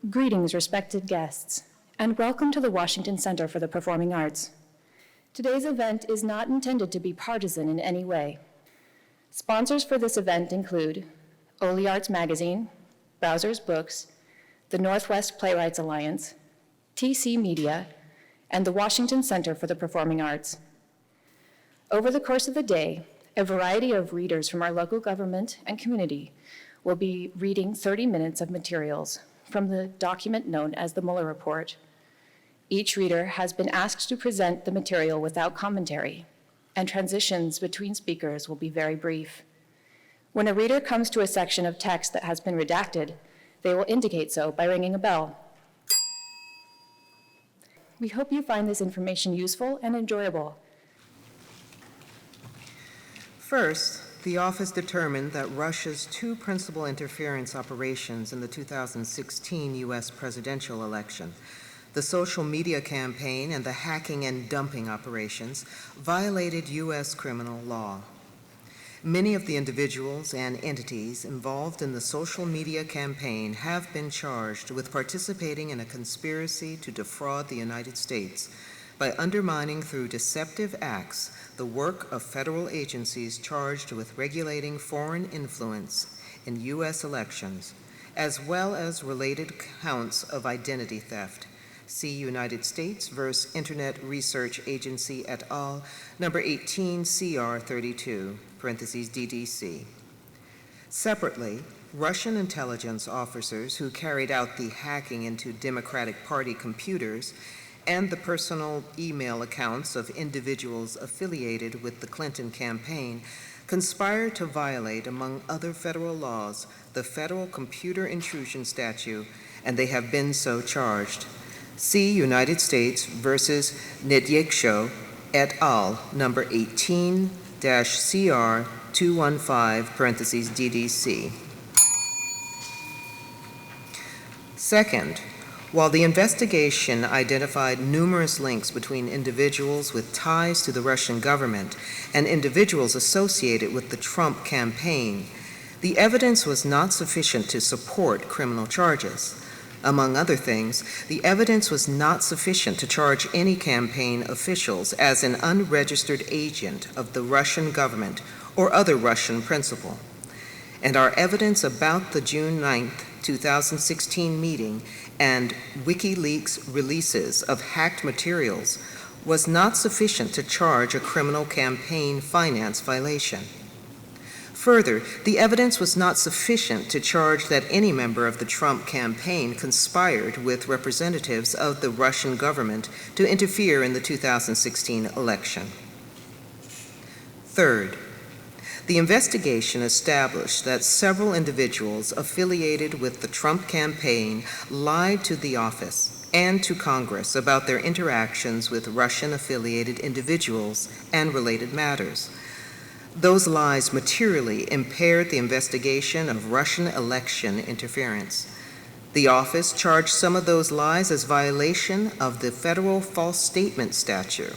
Greetings, respected guests, and welcome to the Washington Center for the Performing Arts. Today's event is not intended to be partisan in any way. Sponsors for this event include Oli Arts Magazine, Browser's Books, the Northwest Playwrights Alliance, TC Media, and the Washington Center for the Performing Arts. Over the course of the day, a variety of readers from our local government and community will be reading 30 minutes of materials from the document known as the Mueller Report. Each reader has been asked to present the material without commentary, and transitions between speakers will be very brief. When a reader comes to a section of text that has been redacted, they will indicate so by ringing a bell. We hope you find this information useful and enjoyable. First, the office determined that Russia's two principal interference operations in the 2016 U.S. presidential election, the social media campaign and the hacking and dumping operations, violated U.S. criminal law. Many of the individuals and entities involved in the social media campaign have been charged with participating in a conspiracy to defraud the United States by undermining through deceptive acts the work of federal agencies charged with regulating foreign influence in U.S. elections, as well as related counts of identity theft. See United States versus Internet Research Agency et al., number 18 CR 32, parentheses DDC. Separately, Russian intelligence officers who carried out the hacking into Democratic Party computers and the personal email accounts of individuals affiliated with the Clinton campaign conspired to violate, among other federal laws, the Federal Computer Intrusion Statute, and they have been so charged. See United States versus Nedyeksho et al., number 18-CR 215, parentheses DDC. Second, while the investigation identified numerous links between individuals with ties to the Russian government and individuals associated with the Trump campaign, the evidence was not sufficient to support criminal charges. Among other things, the evidence was not sufficient to charge any campaign officials as an unregistered agent of the Russian government or other Russian principal. And our evidence about the June 9, 2016 meeting and WikiLeaks releases of hacked materials was not sufficient to charge a criminal campaign finance violation. Further, the evidence was not sufficient to charge that any member of the Trump campaign conspired with representatives of the Russian government to interfere in the 2016 election. Third, the investigation established that several individuals affiliated with the Trump campaign lied to the office and to Congress about their interactions with Russian-affiliated individuals and related matters. Those lies materially impaired the investigation of Russian election interference. The office charged some of those lies as violation of the federal false statement statute.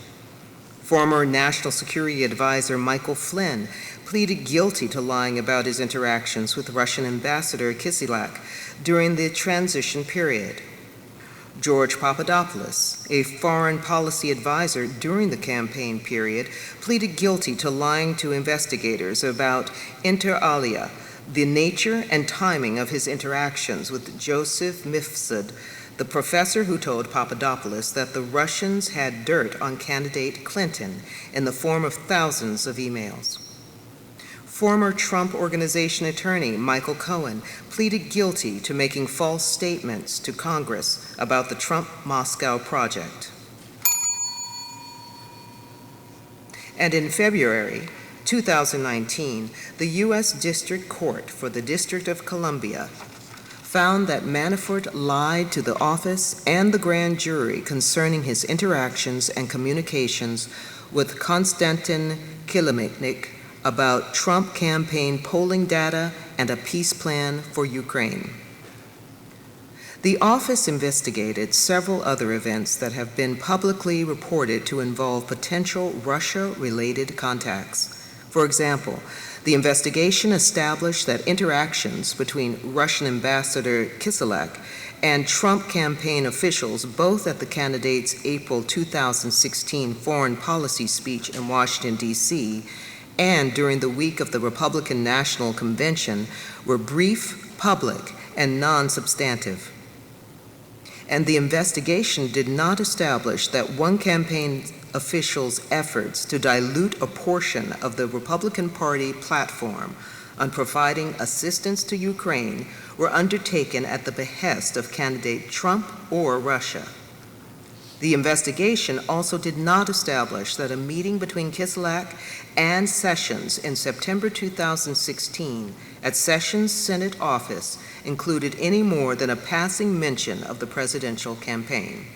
Former National Security Advisor Michael Flynn pleaded guilty to lying about his interactions with Russian Ambassador Kislyak during the transition period. George Papadopoulos, a foreign policy advisor during the campaign period, pleaded guilty to lying to investigators about, inter alia, the nature and timing of his interactions with Joseph Mifsud, the professor who told Papadopoulos that the Russians had dirt on candidate Clinton in the form of thousands of emails. Former Trump Organization attorney Michael Cohen pleaded guilty to making false statements to Congress about the Trump Moscow project. And in February 2019, the U.S. District Court for the District of Columbia found that Manafort lied to the office and the grand jury concerning his interactions and communications with Konstantin Kilimnik about Trump campaign polling data and a peace plan for Ukraine. The office investigated several other events that have been publicly reported to involve potential Russia-related contacts. For example, the investigation established that interactions between Russian Ambassador Kislyak and Trump campaign officials, both at the candidate's April 2016 foreign policy speech in Washington, D.C., and during the week of the Republican National Convention, were brief, public, and non-substantive. And the investigation did not establish that one campaign official's efforts to dilute a portion of the Republican Party platform on providing assistance to Ukraine were undertaken at the behest of candidate Trump or Russia. The investigation also did not establish that a meeting between Kislyak and Sessions in September 2016 at Sessions' Senate office included any more than a passing mention of the presidential campaign.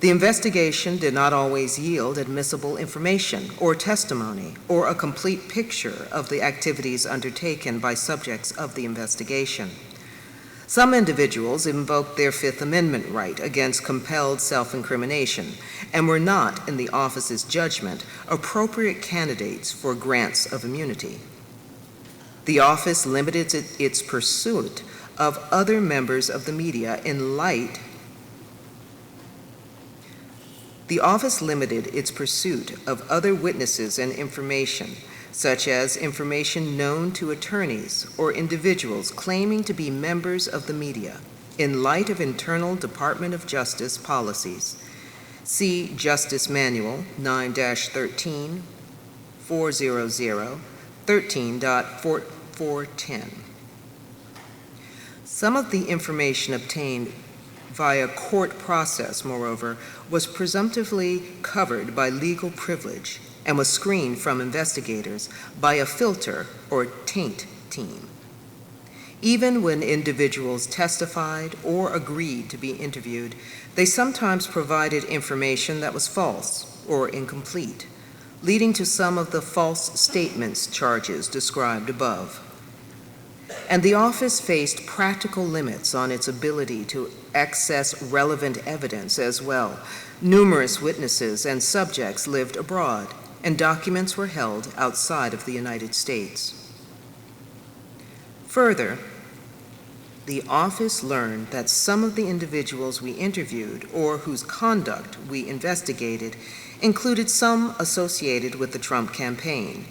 The investigation did not always yield admissible information or testimony or a complete picture of the activities undertaken by subjects of the investigation. Some individuals invoked their Fifth Amendment right against compelled self-incrimination and were not, in the office's judgment, appropriate candidates for grants of immunity. The office limited its pursuit of other members of the media in light The office limited its pursuit of other witnesses and information, such as information known to attorneys or individuals claiming to be members of the media, in light of internal Department of Justice policies. See Justice Manual 9-13, 400, 13.4410. Some of the information obtained via court process, moreover, was presumptively covered by legal privilege and was screened from investigators by a filter or taint team. Even when individuals testified or agreed to be interviewed, they sometimes provided information that was false or incomplete, leading to some of the false statements charges described above. And the office faced practical limits on its ability to access relevant evidence as well. Numerous witnesses and subjects lived abroad, and documents were held outside of the United States. Further, the office learned that some of the individuals we interviewed or whose conduct we investigated included some associated with the Trump campaign,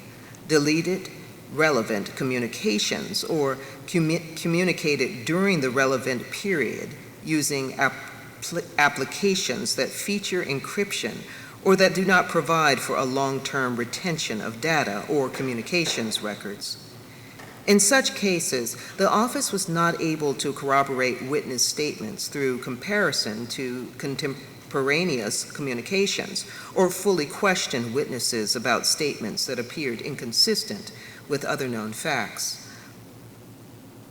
deleted relevant communications or communicated during the relevant period using applications that feature encryption or that do not provide for a long-term retention of data or communications records. In such cases, the office was not able to corroborate witness statements through comparison to contemporaneous communications or fully question witnesses about statements that appeared inconsistent with other known facts.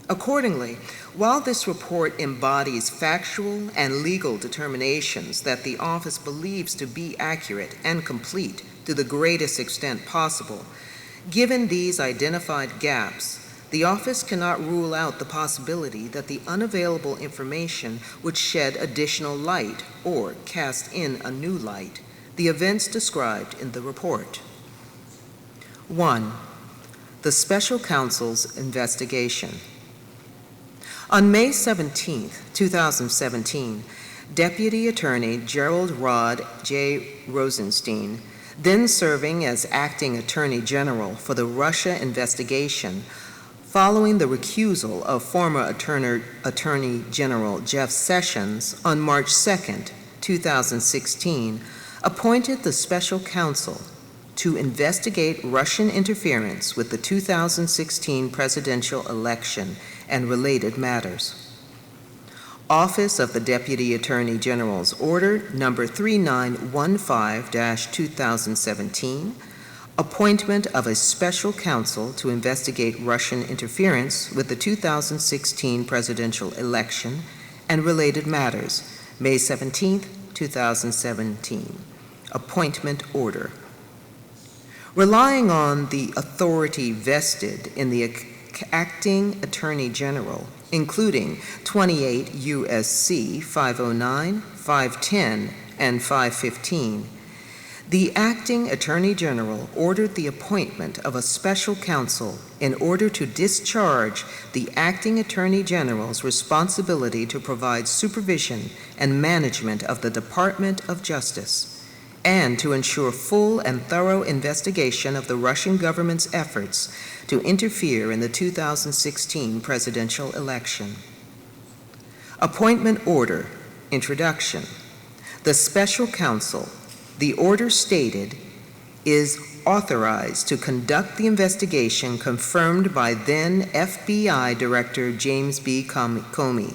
Accordingly, while this report embodies factual and legal determinations that the office believes to be accurate and complete to the greatest extent possible, given these identified gaps, the office cannot rule out the possibility that the unavailable information would shed additional light or cast in a new light the events described in the report. 1. The Special Counsel's investigation. On May 17, 2017, Deputy Attorney Gerald Rod J. Rosenstein, then serving as Acting Attorney General for the Russia investigation, following the recusal of former Attorney General Jeff Sessions on March 2, 2016, appointed the Special Counsel to investigate Russian interference with the 2016 presidential election and related matters. Office of the Deputy Attorney General's Order Number 3915-2017, appointment of a special counsel to investigate Russian interference with the 2016 presidential election and related matters, May 17, 2017. Appointment order. Relying on the authority vested in the Acting Attorney General, including 28 U.S.C. 509, 510, and 515, The acting Attorney General ordered the appointment of a special counsel in order to discharge the acting Attorney General's responsibility to provide supervision and management of the Department of Justice, and to ensure full and thorough investigation of the Russian government's efforts to interfere in the 2016 presidential election. Appointment Order, Introduction. The special counsel, the order stated, is authorized to conduct the investigation confirmed by then FBI Director James B. Comey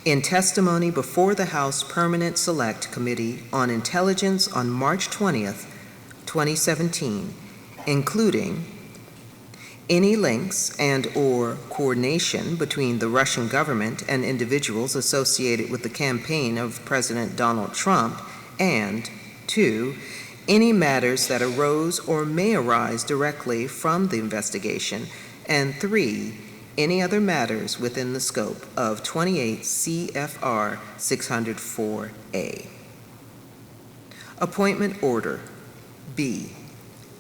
in testimony before the House Permanent Select Committee on Intelligence on March 20th, 2017, including any links and/or coordination between the Russian government and individuals associated with the campaign of President Donald Trump, and 2, any matters that arose or may arise directly from the investigation, and 3, any other matters within the scope of 28 CFR 604A. Appointment Order B.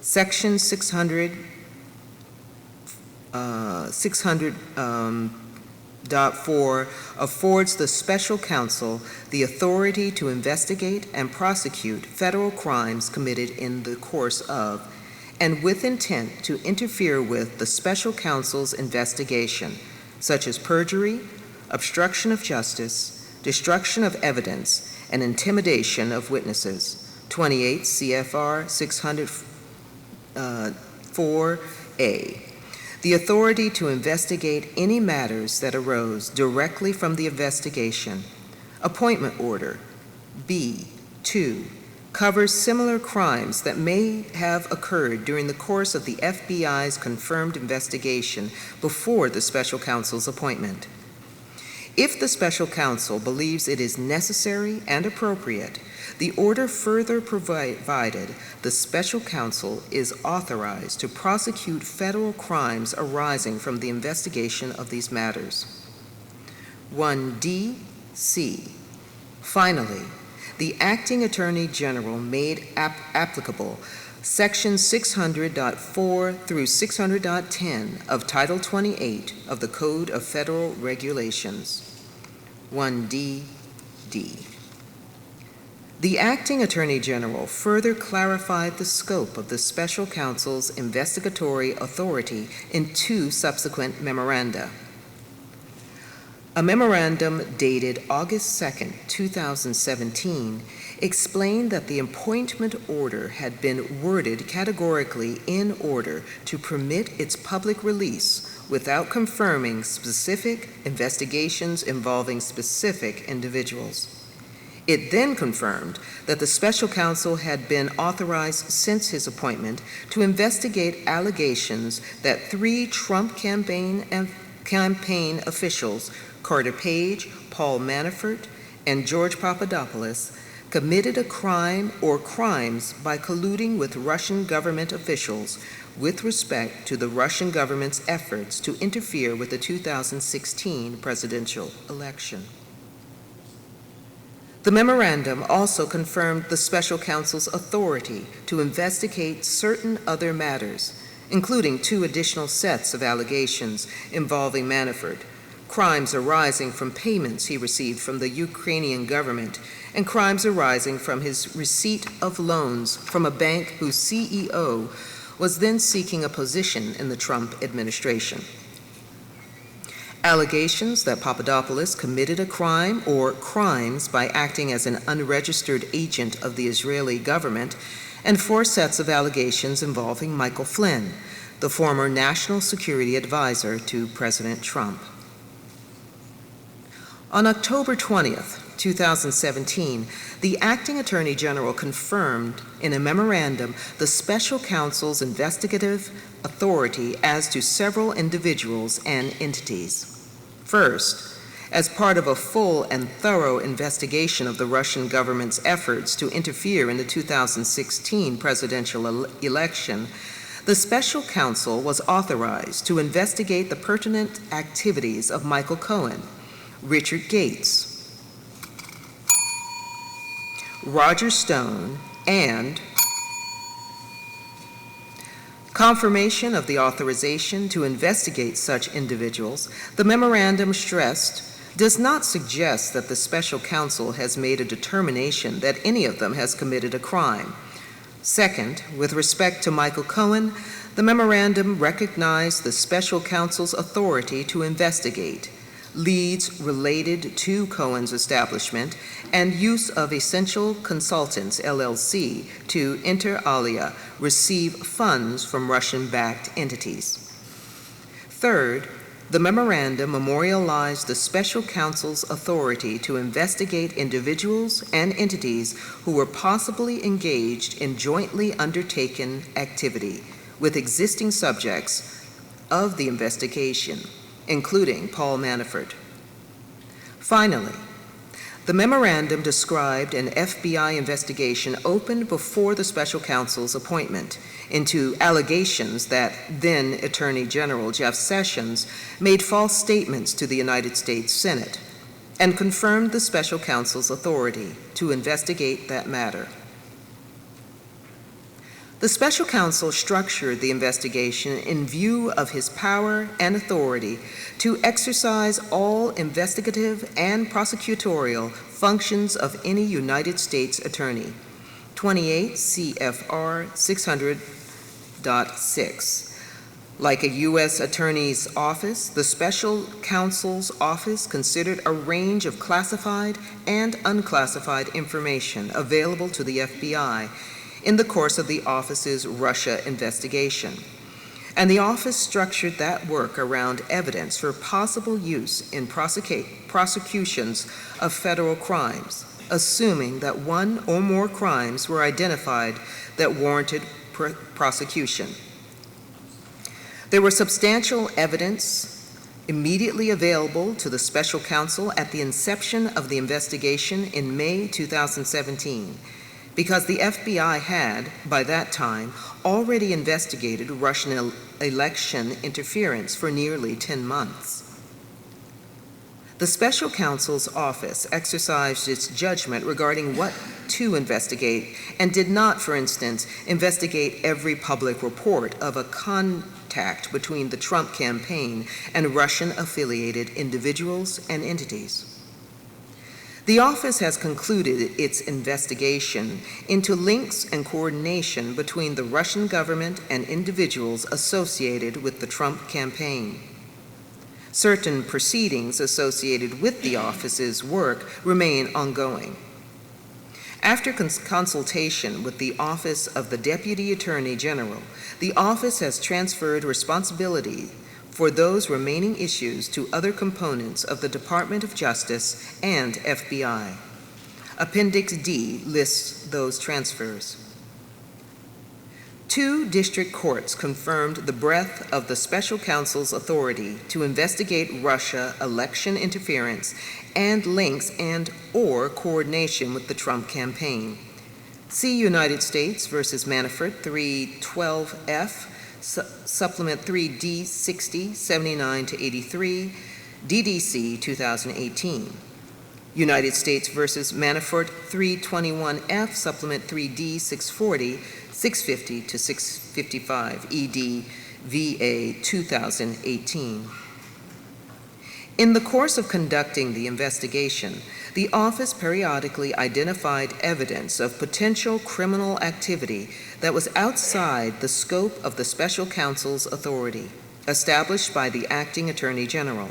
Section 600.4 affords the special counsel the authority to investigate and prosecute federal crimes committed in the course of and with intent to interfere with the special counsel's investigation, such as perjury, obstruction of justice, destruction of evidence, and intimidation of witnesses. 28 CFR 604A. The authority to investigate any matters that arose directly from the investigation. Appointment Order B. 2. Covers similar crimes that may have occurred during the course of the FBI's confirmed investigation before the special counsel's appointment. If the special counsel believes it is necessary and appropriate, the order further provided the special counsel is authorized to prosecute federal crimes arising from the investigation of these matters. 1D.C. Finally, the acting Attorney General made applicable Section 600.4 through 600.10 of Title 28 of the Code of Federal Regulations. 1D.D. The acting Attorney General further clarified the scope of the special counsel's investigatory authority in 2 subsequent memoranda. A memorandum dated August 2, 2017, explained that the appointment order had been worded categorically in order to permit its public release without confirming specific investigations involving specific individuals. It then confirmed that the special counsel had been authorized since his appointment to investigate allegations that 3 Trump campaign officials, Carter Page, Paul Manafort, and George Papadopoulos, committed a crime or crimes by colluding with Russian government officials with respect to the Russian government's efforts to interfere with the 2016 presidential election. The memorandum also confirmed the special counsel's authority to investigate certain other matters, including 2 additional sets of allegations involving Manafort, crimes arising from payments he received from the Ukrainian government, and crimes arising from his receipt of loans from a bank whose CEO was then seeking a position in the Trump administration. Allegations that Papadopoulos committed a crime or crimes by acting as an unregistered agent of the Israeli government, and 4 sets of allegations involving Michael Flynn, the former National Security Advisor to President Trump. On October 20th, 2017, the acting Attorney General confirmed in a memorandum the special counsel's investigative authority as to several individuals and entities. First, as part of a full and thorough investigation of the Russian government's efforts to interfere in the 2016 presidential election, the special counsel was authorized to investigate the pertinent activities of Michael Cohen, Richard Gates, Roger Stone, and Confirmation of the authorization to investigate such individuals, the memorandum stressed, does not suggest that the special counsel has made a determination that any of them has committed a crime. Second, with respect to Michael Cohen, the memorandum recognized the special counsel's authority to investigate, leads related to Cohen's establishment, and use of Essential Consultants, LLC, to inter alia receive funds from Russian-backed entities. Third, the memorandum memorialized the special counsel's authority to investigate individuals and entities who were possibly engaged in jointly undertaken activity with existing subjects of the investigation, including Paul Manafort. Finally, the memorandum described an FBI investigation opened before the special counsel's appointment into allegations that then Attorney General Jeff Sessions made false statements to the United States Senate and confirmed the special counsel's authority to investigate that matter. The special counsel structured the investigation in view of his power and authority to exercise all investigative and prosecutorial functions of any United States attorney. 28 CFR 600.6. Like a U.S. Attorney's Office, the Special Counsel's Office considered a range of classified and unclassified information available to the FBI in the course of the office's Russia investigation. And the office structured that work around evidence for possible use in prosecutions of federal crimes, assuming that one or more crimes were identified that warranted prosecution. There was substantial evidence immediately available to the special counsel at the inception of the investigation in May 2017, because the FBI had, by that time, already investigated Russian election interference for nearly 10 months. The special counsel's office exercised its judgment regarding what to investigate and did not, for instance, investigate every public report of a contact between the Trump campaign and Russian-affiliated individuals and entities. The office has concluded its investigation into links and coordination between the Russian government and individuals associated with the Trump campaign. Certain proceedings associated with the office's work remain ongoing. After consultation with the Office of the Deputy Attorney General, the office has transferred responsibility for those remaining issues to other components of the Department of Justice and FBI. Appendix D lists those transfers. 2 district courts confirmed the breadth of the special counsel's authority to investigate Russia election interference and links and/or coordination with the Trump campaign. See United States versus Manafort 312F, Supplement 3D 60, 79 to 83, DDC 2018. United States versus Manafort 321F, Supplement 3D 640, 650 to 655, ED VA 2018. In the course of conducting the investigation, the office periodically identified evidence of potential criminal activity that was outside the scope of the special counsel's authority, established by the acting Attorney General.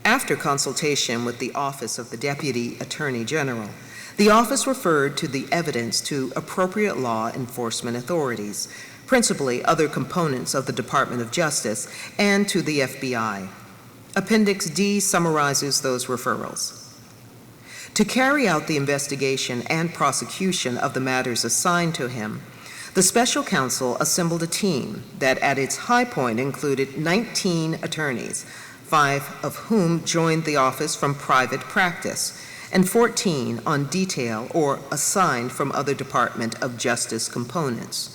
After consultation with the Office of the Deputy Attorney General, the office referred to the evidence to appropriate law enforcement authorities, principally other components of the Department of Justice, and to the FBI. Appendix D summarizes those referrals. To carry out the investigation and prosecution of the matters assigned to him, the special counsel assembled a team that at its high point included 19 attorneys, 5 of whom joined the office from private practice, and 14 on detail or assigned from other Department of Justice components.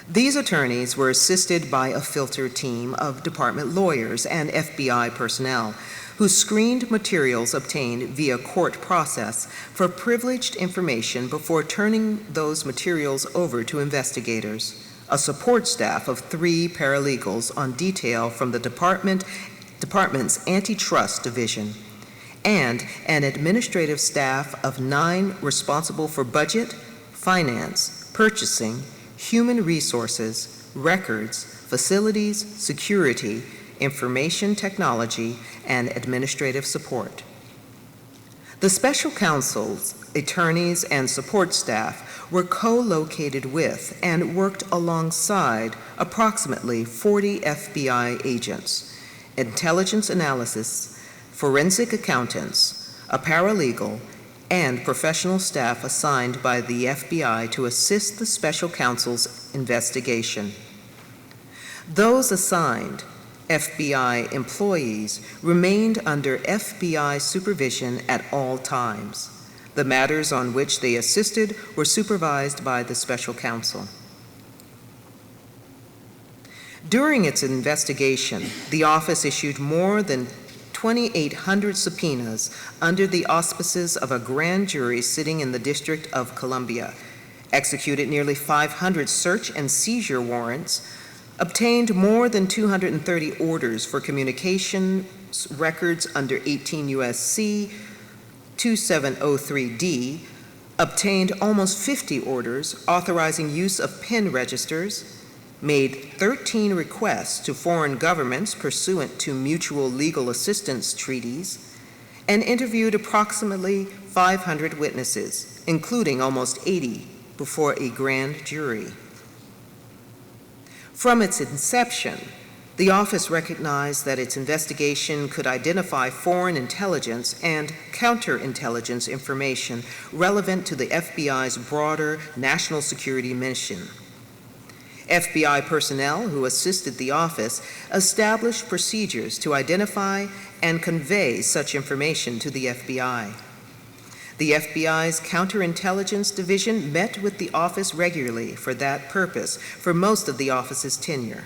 These attorneys were assisted by a filter team of department lawyers and FBI personnel who screened materials obtained via court process for privileged information before turning those materials over to investigators, a support staff of 3 paralegals on detail from the department's antitrust division, and an administrative staff of 9 responsible for budget, finance, purchasing, human resources, records, facilities, security, information technology, and administrative support. The special counsel's attorneys and support staff were co-located with and worked alongside approximately 40 FBI agents, intelligence analysis, forensic accountants, a paralegal, and professional staff assigned by the FBI to assist the special counsel's investigation. Those assigned FBI employees remained under FBI supervision at all times. The matters on which they assisted were supervised by the special counsel. During its investigation, the office issued more than 2,800 subpoenas under the auspices of a grand jury sitting in the District of Columbia, executed nearly 500 search and seizure warrants, obtained more than 230 orders for communications records under 18 U.S.C. 2703D, obtained almost 50 orders authorizing use of PIN registers, made 13 requests to foreign governments pursuant to mutual legal assistance treaties, and interviewed approximately 500 witnesses, including almost 80 before a grand jury. From its inception, the office recognized that its investigation could identify foreign intelligence and counterintelligence information relevant to the FBI's broader national security mission. FBI personnel who assisted the office established procedures to identify and convey such information to the FBI. The FBI's Counterintelligence Division met with the office regularly for that purpose for most of the office's tenure.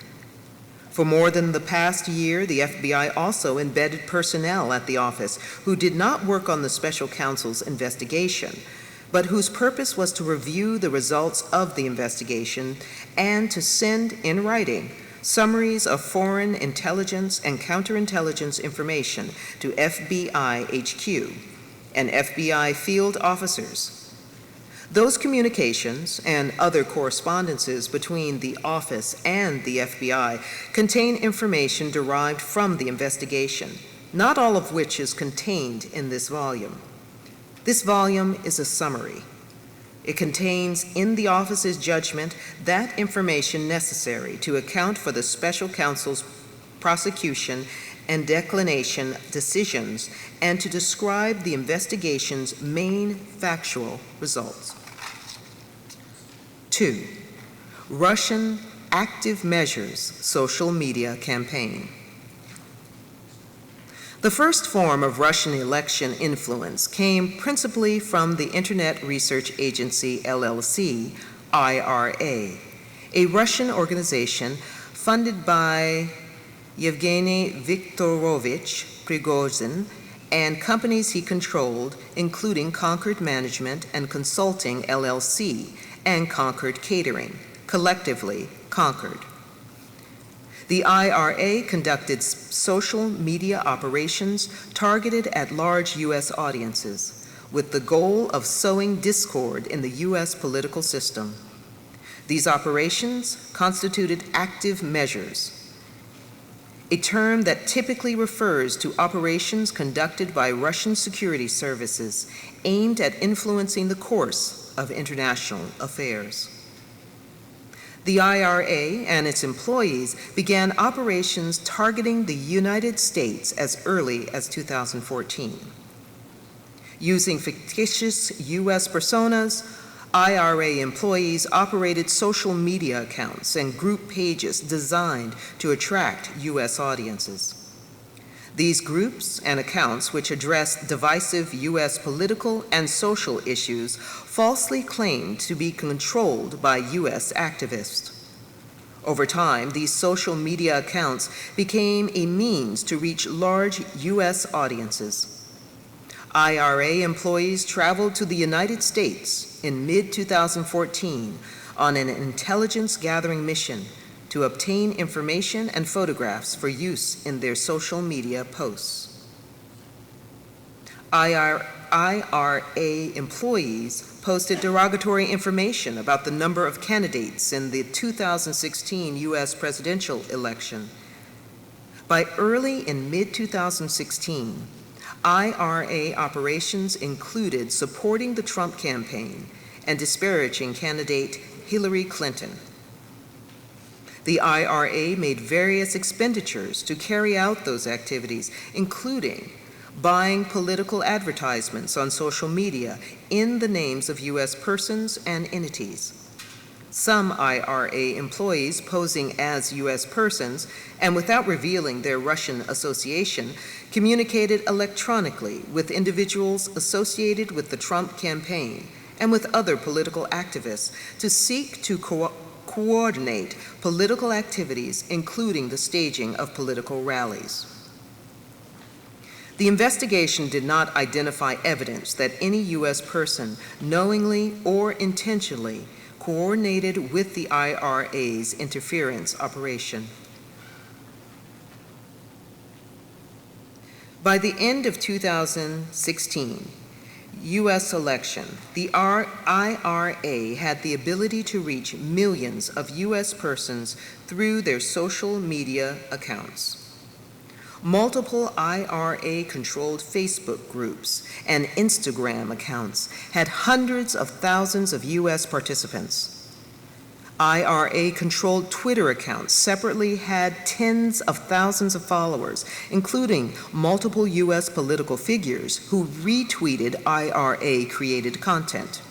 For more than the past year, the FBI also embedded personnel at the office who did not work on the special counsel's investigation, but whose purpose was to review the results of the investigation and to send in writing summaries of foreign intelligence and counterintelligence information to FBI HQ and FBI field officers. Those communications and other correspondences between the office and the FBI contain information derived from the investigation, not all of which is contained in this volume. This volume is a summary. It contains, in the office's judgment, that information necessary to account for the special counsel's prosecution and declination decisions and to describe the investigation's main factual results. 2. Russian Active Measures social media campaign. The first form of Russian election influence came principally from the Internet Research Agency, LLC, IRA, a Russian organization funded by Yevgeny Viktorovich Prigozhin and companies he controlled, including Concord Management and Consulting, LLC, and Concord Catering, collectively Concord. The IRA conducted social media operations targeted at large U.S. audiences with the goal of sowing discord in the U.S. political system. These operations constituted active measures, a term that typically refers to operations conducted by Russian security services aimed at influencing the course of international affairs. The IRA and its employees began operations targeting the United States as early as 2014. Using fictitious U.S. personas, IRA employees operated social media accounts and group pages designed to attract U.S. audiences. These groups and accounts, which address divisive U.S. political and social issues, falsely claimed to be controlled by U.S. activists. Over time, these social media accounts became a means to reach large U.S. audiences. IRA employees traveled to the United States in mid-2014 on an intelligence-gathering mission to obtain information and photographs for use in their social media posts. IRA employees posted derogatory information about the number of candidates in the 2016 U.S. presidential election. By early and mid-2016, IRA operations included supporting the Trump campaign and disparaging candidate Hillary Clinton. The IRA made various expenditures to carry out those activities, including buying political advertisements on social media in the names of U.S. persons and entities. Some IRA employees posing as U.S. persons and without revealing their Russian association communicated electronically with individuals associated with the Trump campaign and with other political activists to seek to coordinate political activities, including the staging of political rallies. The investigation did not identify evidence that any U.S. person knowingly or intentionally coordinated with the IRA's interference operation. By the end of 2016, U.S. election, the IRA had the ability to reach millions of U.S. persons through their social media accounts. Multiple IRA-controlled Facebook groups and Instagram accounts had hundreds of thousands of U.S. participants. IRA-controlled Twitter accounts separately had tens of thousands of followers, including multiple U.S. political figures who retweeted IRA-created content.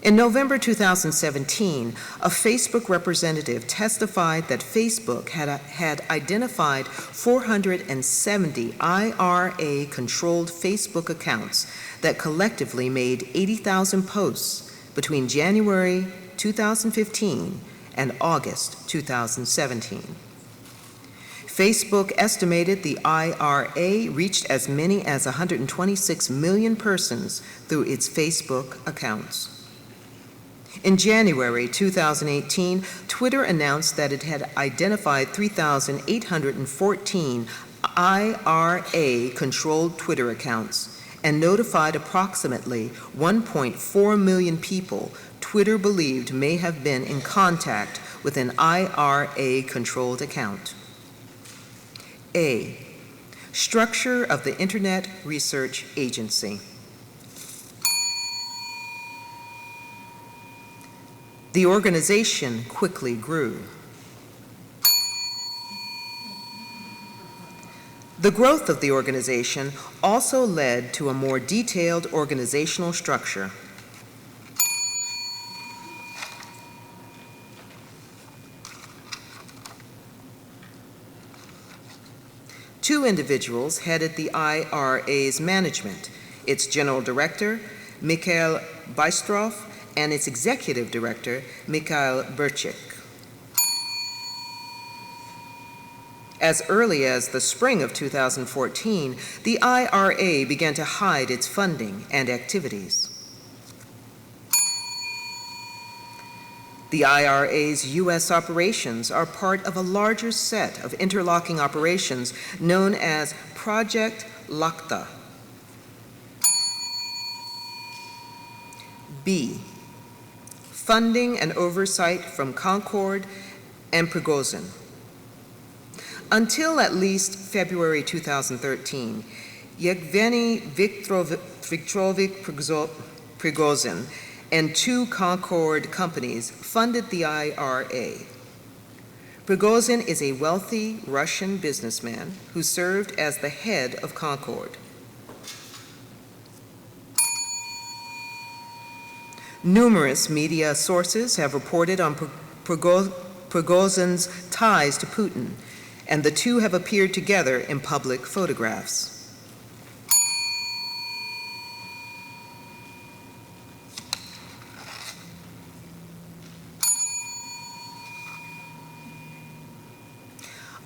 In November 2017, a Facebook representative testified that Facebook had identified 470 IRA-controlled Facebook accounts that collectively made 80,000 posts between January 2015 and August 2017. Facebook estimated the IRA reached as many as 126 million persons through its Facebook accounts. In January 2018, Twitter announced that it had identified 3,814 IRA-controlled Twitter accounts and notified approximately 1.4 million people Twitter believed may have been in contact with an IRA-controlled account. A. Structure of the Internet Research Agency. The organization quickly grew. The growth of the organization also led to a more detailed organizational structure. Two individuals headed the IRA's management, its general director, Mikhail Bystrov, and its executive director, Mikhail Burchik. As early as the spring of 2014, the IRA began to hide its funding and activities. The IRA's U.S. operations are part of a larger set of interlocking operations known as Project Lakta. B. Funding and oversight from Concord and Prigozhin. Until at least February 2013, Yevgeny Viktorovich Prigozhin and two Concord companies funded the IRA. Prigozhin is a wealthy Russian businessman who served as the head of Concord. Numerous media sources have reported on Prigozhin's ties to Putin, and the two have appeared together in public photographs.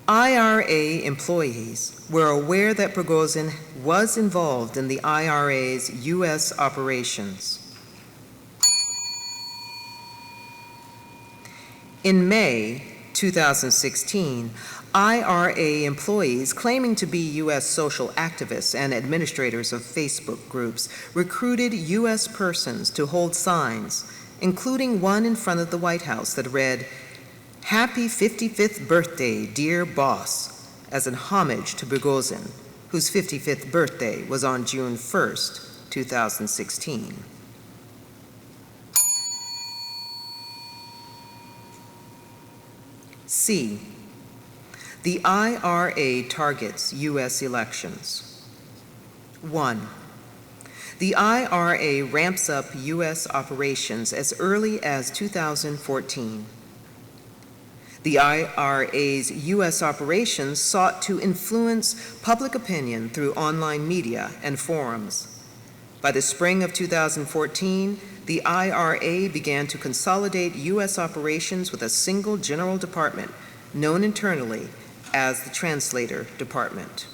IRA employees were aware that Prigozhin was involved in the IRA's U.S. operations. In May 2016, IRA employees claiming to be U.S. social activists and administrators of Facebook groups recruited U.S. persons to hold signs, including one in front of the White House that read, "Happy 55th birthday, dear boss," as an homage to Boghossian, whose 55th birthday was on June 1st, 2016. C. The IRA targets U.S. elections. 1. The IRA ramps up U.S. operations as early as 2014. The IRA's U.S. operations sought to influence public opinion through online media and forums. By the spring of 2014, the IRA began to consolidate U.S. operations with a single general department, known internally as the Translator Department.